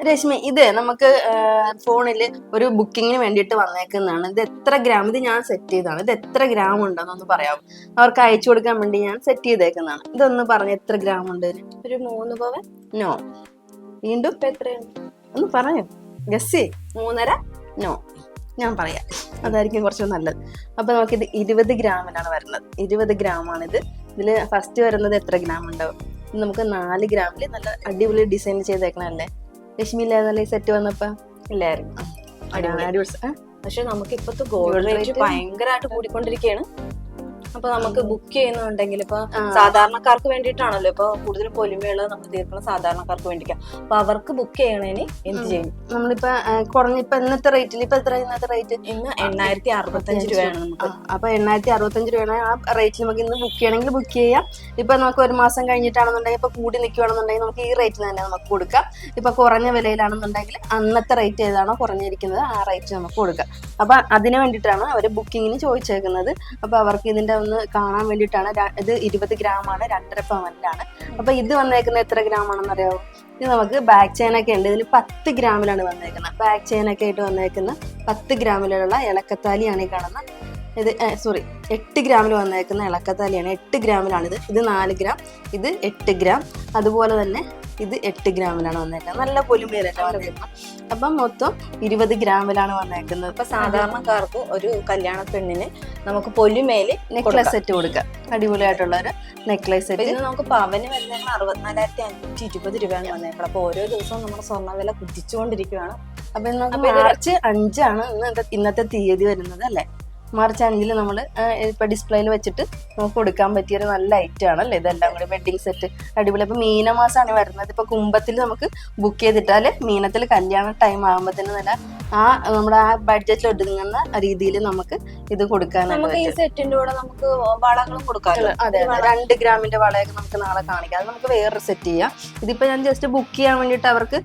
രശ്മി, ഇത് നമുക്ക് ഫോണിൽ ഒരു ബുക്കിങ്ങിന് വേണ്ടിയിട്ട് വന്നേക്കുന്നതാണ്. ഇത് എത്ര ഗ്രാം, ഇത് ഞാൻ സെറ്റ് ചെയ്തതാണ്. ഇത് എത്ര ഗ്രാം ഉണ്ടെന്നൊന്ന് പറയാം. അവർക്ക് അയച്ചു കൊടുക്കാൻ വേണ്ടി ഞാൻ സെറ്റ് ചെയ്തേക്കുന്നതാണ്. ഇതൊന്ന് പറഞ്ഞ് എത്ര ഗ്രാം ഉണ്ട്? ഒരു 3 പവൻ. നോ. വീണ്ടും എത്രയുണ്ട്? ഒന്ന് പറഞ്ഞു. ഗസ്. 3.5. നോ, ഞാൻ പറയാം, അതായിരിക്കും കുറച്ച് നല്ലത്. അപ്പൊ നമുക്കിത് 20 ഗ്രാമിലാണ് വരുന്നത്. 20 ഗ്രാമാണിത്. ഇതിൽ ഫസ്റ്റ് വരുന്നത് എത്ര ഗ്രാം ഉണ്ടാവും? ഇത് നമുക്ക് 4 ഗ്രാമിൽ നല്ല അടിപൊളി ഡിസൈൻ ചെയ്തേക്കണല്ലേ. രശ്മി ഇല്ലാതല്ലേ സെറ്റ് വന്നപ്പോ? ഇല്ലായിരുന്നു. അടിപൊളി. പക്ഷെ നമുക്ക് ഇപ്പത്തെ ഗോൾഡ് റേറ്റ് ഭയങ്കരമായിട്ട് കൂടിക്കൊണ്ടിരിക്കുകയാണ്. അപ്പൊ നമുക്ക് ബുക്ക് ചെയ്യുന്നുണ്ടെങ്കിൽ ഇപ്പൊ സാധാരണക്കാർക്ക് വേണ്ടിയിട്ടാണല്ലോ ഇപ്പൊ കൂടുതൽ പൊലിമയുള്ള നമ്മൾ തീർക്കുന്ന സാധാരണക്കാർക്ക് വേണ്ടിക്കാം. അപ്പൊ അവർക്ക് ബുക്ക് ചെയ്യണേന് എന്ത് ചെയ്യും? നമ്മളിപ്പോ കുറഞ്ഞ ഇപ്പൊ ഇന്നത്തെ റേറ്റിൽ ഇപ്പൊ എത്ര ഇന്നത്തെ റേറ്റ്? ഇന്ന് 865 രൂപയാണ് നമുക്ക്. അപ്പൊ 865 രൂപയാണ് ആ റേറ്റിൽ നമുക്ക് ഇന്ന് ബുക്ക് ചെയ്യണമെങ്കിൽ ബുക്ക് ചെയ്യാം. ഇപ്പൊ നമുക്ക് 1 മാസം കഴിഞ്ഞിട്ടാണെന്നുണ്ടെങ്കിൽ ഇപ്പൊ കൂടി നിൽക്കുകയാണെന്നുണ്ടെങ്കിൽ നമുക്ക് ഈ റേറ്റിൽ തന്നെ നമുക്ക് കൊടുക്കാം. ഇപ്പൊ കുറഞ്ഞ വിലയിലാണെന്നുണ്ടെങ്കിൽ അന്നത്തെ റേറ്റ് ഏതാണോ കുറഞ്ഞിരിക്കുന്നത് ആ റേറ്റ് നമുക്ക് കൊടുക്കാം. അപ്പൊ അതിന് വേണ്ടിയിട്ടാണ് അവര് ബുക്കിങ്ങിന് ചോദിച്ചേക്കുന്നത്. അപ്പൊ അവർക്ക് ഇതിന്റെ ഒന്ന് കാണാൻ വേണ്ടിയിട്ടാണ്. ഇത് 20 ഗ്രാമാണ്, 2.5 പവനിലാണ്. അപ്പൊ ഇത് വന്നേക്കുന്നത് എത്ര ഗ്രാം ആണെന്ന് അറിയാമോ? ഇത് നമുക്ക് ബാക്ക് ചെയിനൊക്കെ ഉണ്ട്. ഇതിൽ 10 ഗ്രാമിലാണ് വന്നേക്കുന്നത്. ബാക്ക് ചെയിനൊക്കെ ആയിട്ട് വന്നേക്കുന്ന 10 ഗ്രാമിലുള്ള ഇളക്കത്താലിയാണ് ഈ കാണുന്ന. ഇത് 8 ഗ്രാമിൽ വന്നേക്കുന്ന ഇളക്കത്താലിയാണ്. 8 ഗ്രാമിലാണിത്. ഇത് 4 ഗ്രാം, ഇത് 8 ഗ്രാം. അതുപോലെ തന്നെ ഇത് 8 ഗ്രാമിലാണ് വന്നേക്കുന്നത്. നല്ല പൊലിമയിലല്ല വന്നേക്കുന്നത്. അപ്പം മൊത്തം 20 ഗ്രാമിലാണ് വന്നേക്കുന്നത്. ഇപ്പൊ സാധാരണക്കാർക്ക് ഒരു കല്യാണ പെണ്ണിന് നമുക്ക് പൊലിമേല് നെക്ലസ് സെറ്റ് കൊടുക്കാം. അടിപൊളിയായിട്ടുള്ള ഒരു നെക്ലസ് സെറ്റ്. ഇത് നമുക്ക് പവന് വരുന്ന 64,520 രൂപയാണ് വന്നേക്കുന്നത്. അപ്പൊ ഓരോ ദിവസവും നമ്മുടെ സ്വർണ്ണ വില കുതിച്ചുകൊണ്ടിരിക്കുകയാണ്. അപ്പൊ നമുക്ക് മാർച്ച് 5 ഇന്നത്തെ തീയതി വരുന്നത് അല്ലേ? മാർച്ച് 5 നമ്മൾ ഇപ്പൊ ഡിസ്പ്ലേയിൽ വെച്ചിട്ട് നമുക്ക് കൊടുക്കാൻ പറ്റിയൊരു നല്ല ഐറ്റം ആണ് അല്ലേ ഇതെല്ലാം കൂടി. വെഡിങ് സെറ്റ് അടിപൊളി. ഇപ്പൊ മീനമാസമാണ് വരുന്നത്. ഇപ്പൊ കുംഭത്തിൽ നമുക്ക് ബുക്ക് ചെയ്തിട്ടാല് മീനത്തിൽ കല്യാണ ടൈം ആകുമ്പോഴത്തേന് നല്ല നമ്മുടെ ആ ബഡ്ജറ്റിൽ ഒതുങ്ങുന്ന രീതിയിൽ നമുക്ക് ഇത് കൊടുക്കാനായിട്ട്. ഈ സെറ്റിന്റെ കൂടെ നമുക്ക് വളങ്ങളും കൊടുക്കാം. അതെ, 2 ഗ്രാമിന്റെ വളയൊക്കെ നമുക്ക് നാളെ കാണിക്കാം. അത് നമുക്ക് വേറെ സെറ്റ് ചെയ്യാം. ഇതിപ്പോ ഞാൻ ജസ്റ്റ് ബുക്ക് ചെയ്യാൻ വേണ്ടിയിട്ട് അവർക്ക്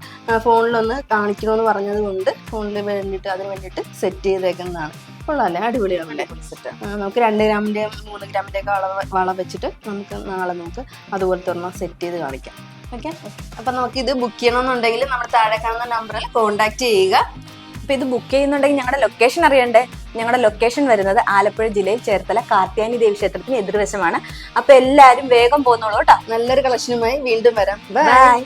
ഫോണിലൊന്ന് കാണിക്കണമെന്ന് പറഞ്ഞത് കൊണ്ട് ഫോണിൽ വേണ്ടിയിട്ട് അതിന് വേണ്ടിയിട്ട് സെറ്റ് ചെയ്തേക്കുന്നതാണ്. കൊള്ളാല്ലേ? അടിപൊളിയാണല്ലേ സെറ്റ്. നമുക്ക് 2 ഗ്രാമിന്റെയും 3 ഗ്രാമിന്റെ ഒക്കെ വള വെച്ചിട്ട് നമുക്ക് നാളെ നമുക്ക് അതുപോലത്തെ ഒരെണ്ണം സെറ്റ് ചെയ്ത് കാണിക്കാം. ഓക്കെ. അപ്പൊ നമുക്ക് ഇത് ബുക്ക് ചെയ്യണമെന്നുണ്ടെങ്കിൽ നമ്മുടെ താഴെ കാണുന്ന നമ്പറിൽ കോൺടാക്ട് ചെയ്യുക. അപ്പൊ ഇത് ബുക്ക് ചെയ്യുന്നുണ്ടെങ്കിൽ ഞങ്ങളുടെ ലൊക്കേഷൻ അറിയണ്ടേ? ഞങ്ങളുടെ ലൊക്കേഷൻ വരുന്നത് ആലപ്പുഴ ജില്ലയിൽ ചേർത്തല കാർത്യായനി ദേവി ക്ഷേത്രത്തിന് എതിർവശമാണ്. അപ്പൊ എല്ലാരും വേഗം പോന്നോളൂ കേട്ടോ. നല്ലൊരു കളക്ഷനുമായി വീണ്ടും വരാം. ബൈ.